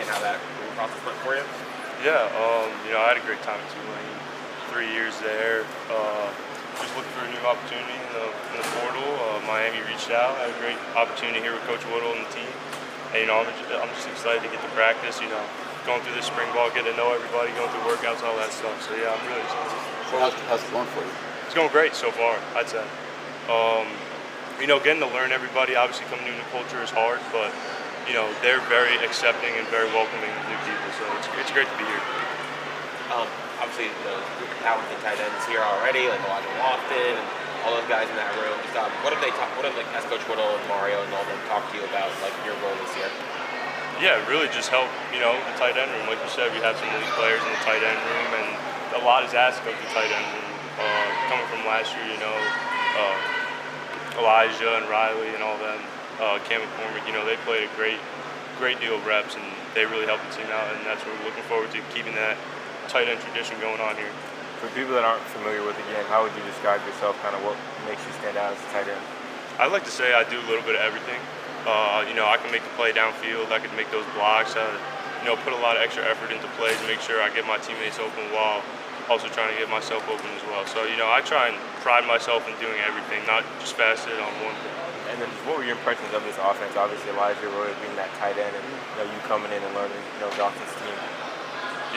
how that process went for you? Yeah, I had a great time at Tulane. 3 years there. Just looking for a new opportunity in the portal. Miami reached out. I had a great opportunity here with Coach Woodle and the team. And I'm just excited to get to practice. Going through this spring ball, get to know everybody, going through workouts, all that stuff. So yeah, I'm really excited. So how's it going for you? It's going great so far, I'd say. Getting to learn everybody. Obviously, coming to a new culture is hard, but they're very accepting and very welcoming of new people. So it's great to be here. Obviously, the talented tight ends here already, like Elijah Lofton and all those guys in that room. Just, what have they talked? What have as Coach Woodle and Mario and all them talked to you about, like your role this year? Yeah, really just help, the tight end room. Like you said, we have some elite players in the tight end room, and a lot is asked of the tight end room. Coming from last year, Elijah and Riley and all them, Cam McCormick, they played a great deal of reps, and they really helped the team out, and that's what we're looking forward to, keeping that tight end tradition going on here. For people that aren't familiar with the game, how would you describe yourself, kind of what makes you stand out as a tight end? I'd like to say I do a little bit of everything. I can make the play downfield. I can make those blocks. Put a lot of extra effort into plays, make sure I get my teammates open while also trying to get myself open as well. So, I try and pride myself in doing everything, not just fasted on one thing. And then what were your impressions of this offense? Obviously, Elijah Roy being that tight end and you coming in and learning Johnson's team.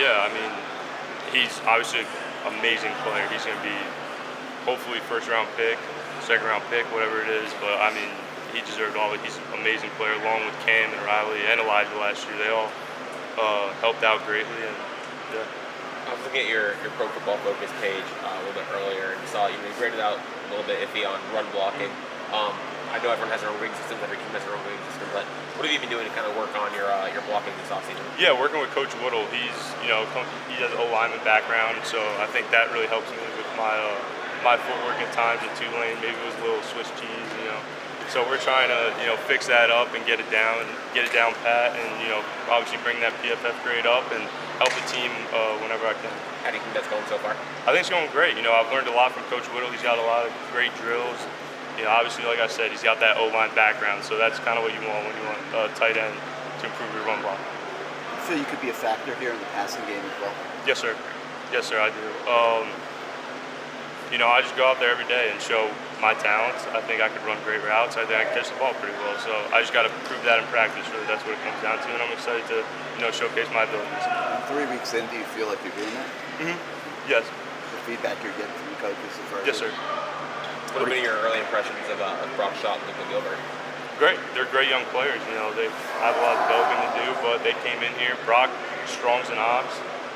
Yeah, he's obviously an amazing player. He's going to be hopefully first-round pick, second-round pick, whatever it is. But, he deserved all of it. He's an amazing player, along with Cam and Riley and Elijah last year. They all helped out greatly. And yeah. I was looking at your Pro Football Focus page a little bit earlier and saw you graded out a little bit iffy on run blocking. I know everyone has their own grading systems, every team has their own grading system, but what have you been doing to kind of work on your blocking this offseason? Yeah, working with Coach Woodle. He has an O-lineman background, so I think that really helps me with my footwork at times at Tulane. Maybe it was a little Swiss cheese, So we're trying to, fix that up and get it down pat, and obviously bring that PFF grade up and help the team whenever I can. How do you think that's going so far? I think it's going great. I've learned a lot from Coach Woodle. He's got a lot of great drills. Obviously, like I said, he's got that O-line background, so that's kind of what you want when you want a tight end to improve your run block. You feel you could be a factor here in the passing game as well? Yes, sir. Yes, sir, I do. I just go out there every day and show my talents. I think I could run great routes. I think I can catch the ball pretty well. So I just got to prove that in practice. Really, that's what it comes down to. And I'm excited to, showcase my abilities. 3 weeks in, do you feel like you're doing that? Mm-hmm. Yes. The feedback you're getting from the coaches is very Yes, sir. What have been your early impressions of Brock Schott and Luka Gilbert? Great. They're great young players. They have a lot of developing to do, but they came in here. Brock, strong as an ox.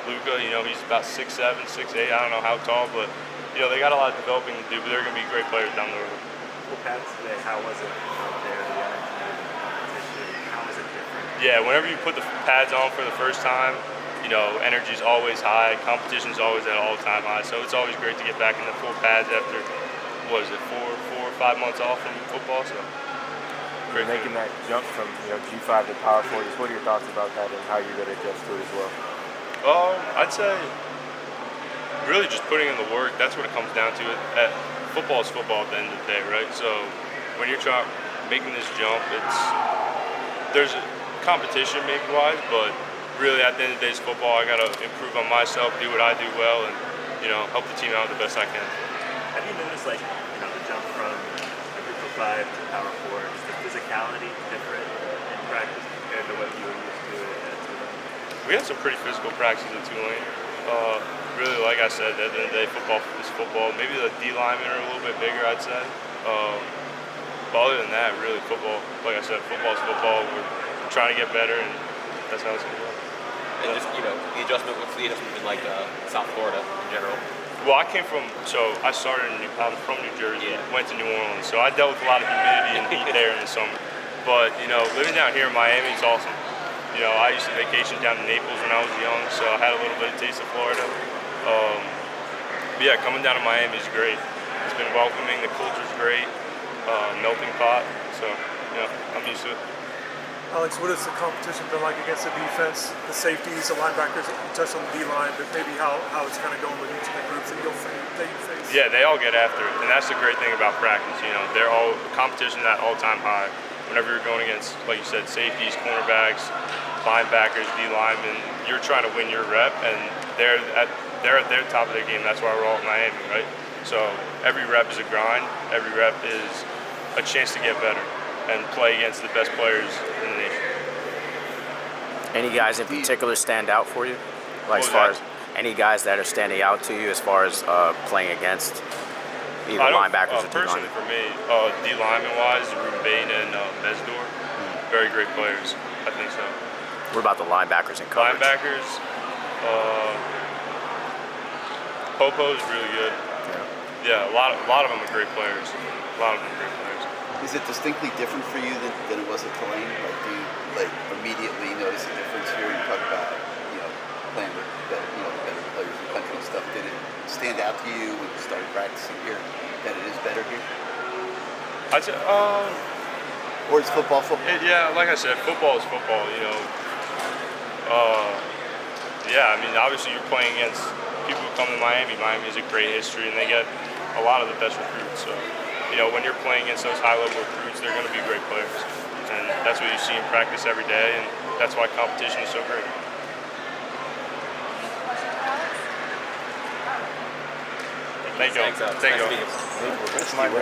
Luka, he's about 6'7", 6'8". I don't know how tall, but they got a lot of developing to do, but they're going to be great players down the road. Well, Pat, today, how was it out there, the energy, the competition? How was it different? Yeah, whenever you put the pads on for the first time, energy's always high, competition's always at an all-time high, so it's always great to get back in the full pads after, 4 or 5 months off from football, so. You're making that jump from G5 to Power 4. Just what are your thoughts about that and how you're going to adjust to it as well? I'd say really just putting in the work. That's what it comes down to. Football is football at the end of the day, right? So when you're making this jump, there's a competition maybe wise, but really at the end of the day, it's football. I got to improve on myself, do what I do well, and help the team out the best I can. Have you noticed, the jump from a group of 5 to Power 4, is the physicality different in practice compared to what you were used to at Tulane? We had some pretty physical practices at Tulane. Really, like I said, at the end of the day, football is football. Maybe the D linemen are a little bit bigger, I'd say. But other than that, really, football, like I said, football is football. We're trying to get better, and that's how it's going to go. And just, the adjustment, what's the adjustment been like South Florida in general? Well, I'm from New Jersey, went to New Orleans, so I dealt with a lot of humidity and heat there in the summer. But, living down here in Miami is awesome. I used to vacation down to Naples when I was young, so I had a little bit of taste of Florida. But yeah, coming down to Miami is great. It's been welcoming, the culture's great, melting pot, so, I'm used to it. Alex, what has the competition been like against the defense, the safeties, the linebackers? You touched on the D-line, but maybe how it's kind of going with each of the groups that you face? Yeah, they all get after it, and that's the great thing about practice. They're all competition at all-time high. whenever you're going against, like you said, safeties, cornerbacks, linebackers, D linemen, you're trying to win your rep, and they're at their top of their game. That's why we're all in Miami, right? So every rep is a grind. Every rep is a chance to get better and play against the best players in the nation. Any guys in particular stand out for you? Like as What was far that? as any guys that are standing out to you as far as playing against either linebackers or D personally linemen? for me, D lineman wise, Ruben and Mesdor, very great players. I think so. What about the linebackers and coverage? Linebackers, Popo's really good. Yeah, a lot of them are great players. A lot of them are great players. Is it distinctly different for you than it was at Tulane? Like, do you immediately notice a difference here? You talk about playing with the better players in the country and stuff. Did it stand out to you when you started practicing here that it is better here? I'd say, Or is football? yeah, like I said, football is football. Yeah, I mean, obviously you're playing against people who come to Miami. Miami has a great history, and they get a lot of the best recruits. So, when you're playing against those high-level recruits, they're going to be great players. And that's what you see in practice every day, and that's why competition is so great. Thank you. Thank you. Alex. Nice to meet you. That's my